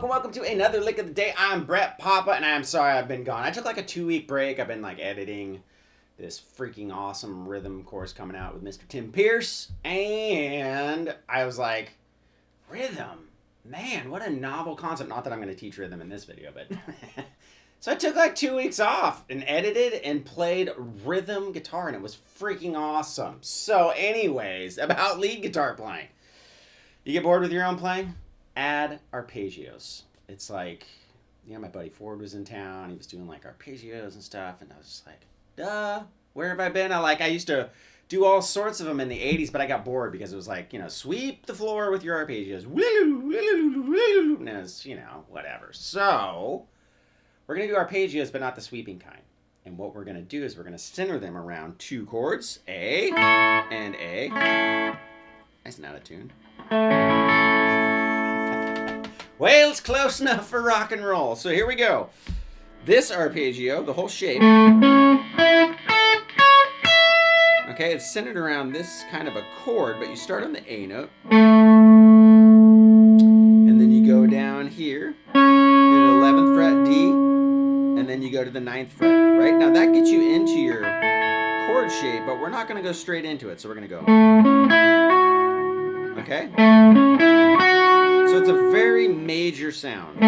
Welcome to another lick of the day. I'm Brett Papa, and I'm sorry I've been gone. I took like a 2-week break. I've been like editing this freaking awesome rhythm course coming out with Mr. Tim Pierce, and I was like, rhythm, man, what a novel concept. Not that I'm going to teach rhythm in this video, but so I took like 2 weeks off and edited and played rhythm guitar, and it was freaking awesome. So anyways, about lead guitar playing. You get bored with your own playing? Add arpeggios. It's like, my buddy Ford was in town. He was doing like arpeggios and stuff, and I was just like, duh, where have I been? I used to do all sorts of them in the 80s, but I got bored because it was like, sweep the floor with your arpeggios. And it was, whatever. So we're going to do arpeggios, but not the sweeping kind. And what we're going to do is we're going to center them around 2 chords, A and A. Nice and out of tune. Well, it's close enough for rock and roll. So here we go. This arpeggio, the whole shape. Okay, it's centered around this kind of a chord, but you start on the A note. And then you go down here to the 11th fret D, and then you go to the 9th fret, right? Now that gets you into your chord shape, but we're not going to go straight into it, so we're going to go. Okay? So it's a very major sound. But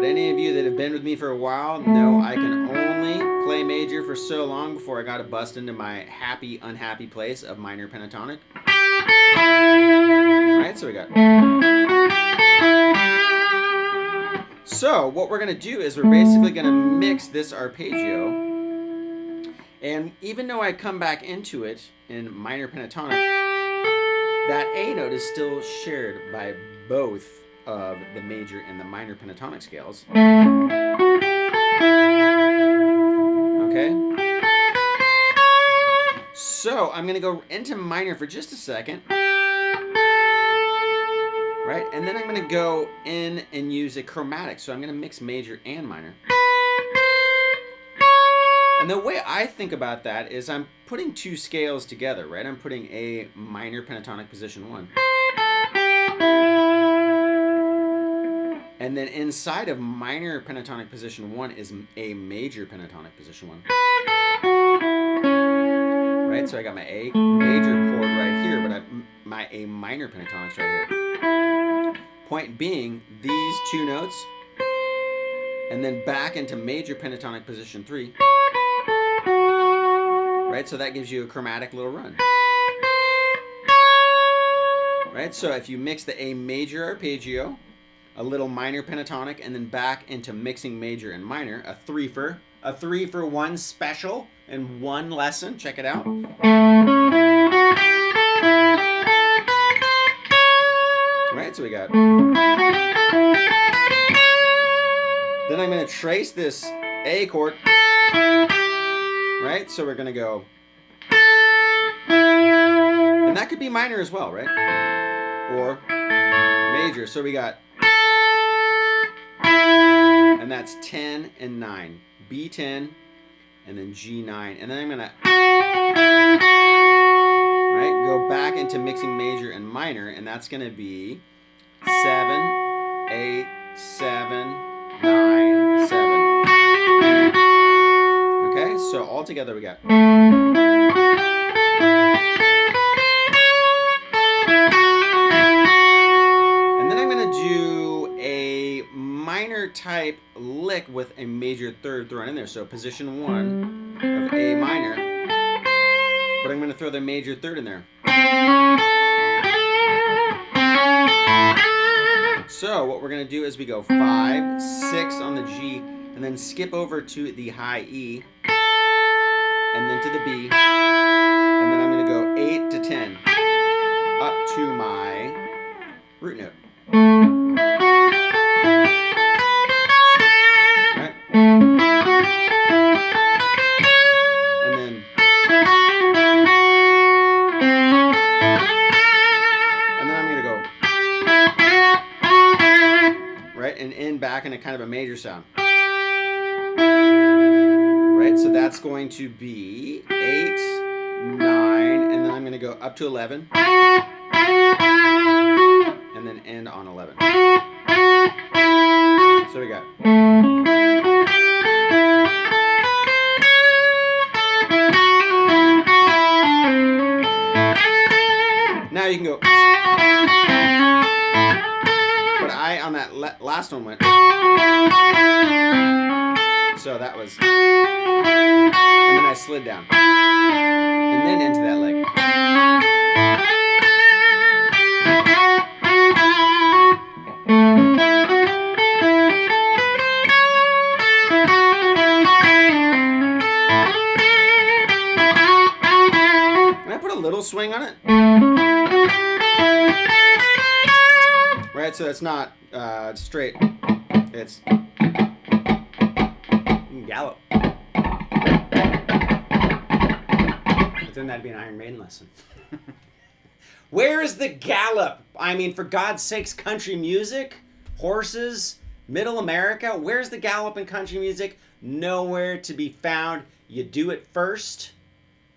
any of you that have been with me for a while know I can only play major for so long before I got to bust into my happy, unhappy place of minor pentatonic. Right, so we got. So what we're going to do is we're basically going to mix this arpeggio. And even though I come back into it in minor pentatonic, that A note is still shared by both of the major and the minor pentatonic scales. Okay? So I'm going to go into minor for just a second. Right? And then I'm going to go in and use a chromatic. So I'm going to mix major and minor. And the way I think about that is I'm putting 2 scales together, right? I'm putting a minor pentatonic position 1. And then inside of minor pentatonic position 1 is a major pentatonic position 1. Right? So I got my A major chord right here, but my A minor pentatonic's right here. Point being, these 2 notes, and then back into major pentatonic position 3. Right, so that gives you a chromatic little run. Right, so if you mix the A major arpeggio, a little minor pentatonic, and then back into mixing major and minor, a 3 for 1 special in 1 lesson. Check it out. Right, so we got. Then I'm going to trace this A chord. Right? So we're going to go. And that could be minor as well, right? Or major. So we got. And that's 10 and 9. B10 and then G9. And then I'm going to. Right? Go back into mixing major and minor. And that's going to be 7, 8, 7, 9, 7. Okay, so all together we got. And then I'm going to do a minor type lick with a major third thrown in there. So position 1 of A minor, but I'm going to throw the major third in there. So what we're going to do is we go 5, 6 on the G, and then skip over to the high E, and then to the B, and then I'm going to go 8 to 10, up to my root note. Right? And then I'm going to go right and end back in a kind of a major sound. Right? So that's going to be 8, 9, and then I'm going to go up to 11 and then end on 11. So we got now you can go, but I on that last one went, so that was, and then I slid down and then into that leg. And I put a little swing on it. Right, so it's not straight. It's gallop. But then that'd be an Iron Maiden lesson. Where is the gallop? I mean, for God's sakes, country music, horses, middle America. Where's the gallop in country music? Nowhere to be found. You do it first,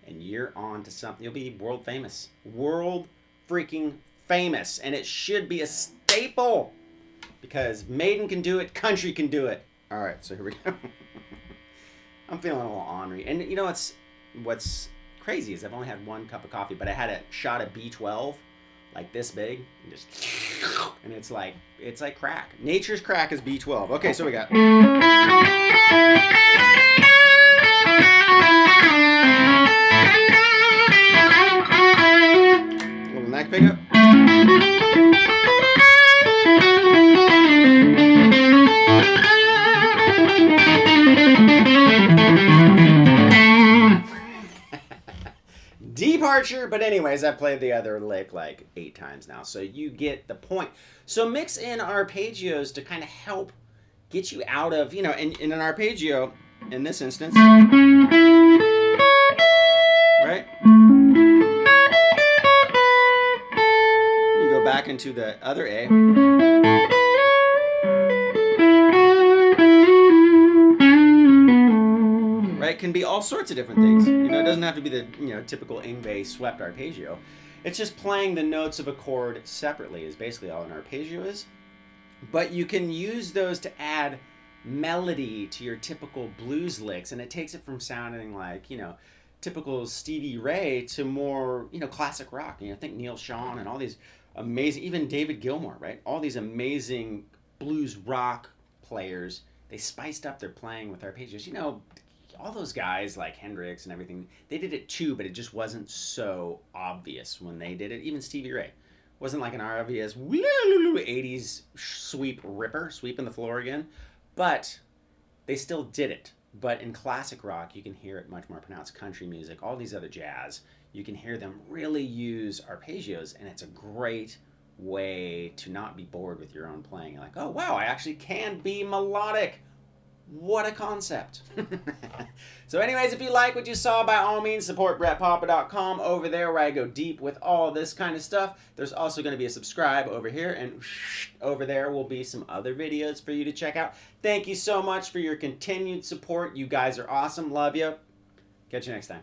and you're on to something. You'll be world famous. World freaking famous. And it should be a staple. Because Maiden can do it, country can do it. All right, so here we go. I'm feeling a little ornery. And you know what's crazy is I've only had one cup of coffee, but I had a shot of B12, like this big, and it's like crack. Nature's crack is B12. Okay, so we got. Little neck pickup. Departure, but anyways, I've played the other lick like 8 times now, so you get the point. So mix in arpeggios to kind of help get you out of, in an arpeggio, in this instance, right? You go back into the other A. Right, can be all sorts of different things. It doesn't have to be the typical Yngwie swept arpeggio. It's just playing the notes of a chord separately is basically all an arpeggio is. But you can use those to add melody to your typical blues licks, and it takes it from sounding like typical Stevie Ray to more classic rock. Think Neil Schon and all these amazing, even David Gilmour, right? All these amazing blues rock players. They spiced up their playing with arpeggios. All those guys like Hendrix and everything, they did it too, but it just wasn't so obvious when they did it. Even Stevie Ray wasn't like an obvious 80s sweeping the floor again, but they still did it. But in classic rock, you can hear it much more pronounced. Country music, all these other jazz, you can hear them really use arpeggios, and it's a great way to not be bored with your own playing. You're like, oh wow, I actually can be melodic. What a concept. So anyways, if you like what you saw, by all means, support BrettPapa.com over there where I go deep with all this kind of stuff. There's also going to be a subscribe over here, and over there will be some other videos for you to check out. Thank you so much for your continued support. You guys are awesome. Love you. Catch you next time.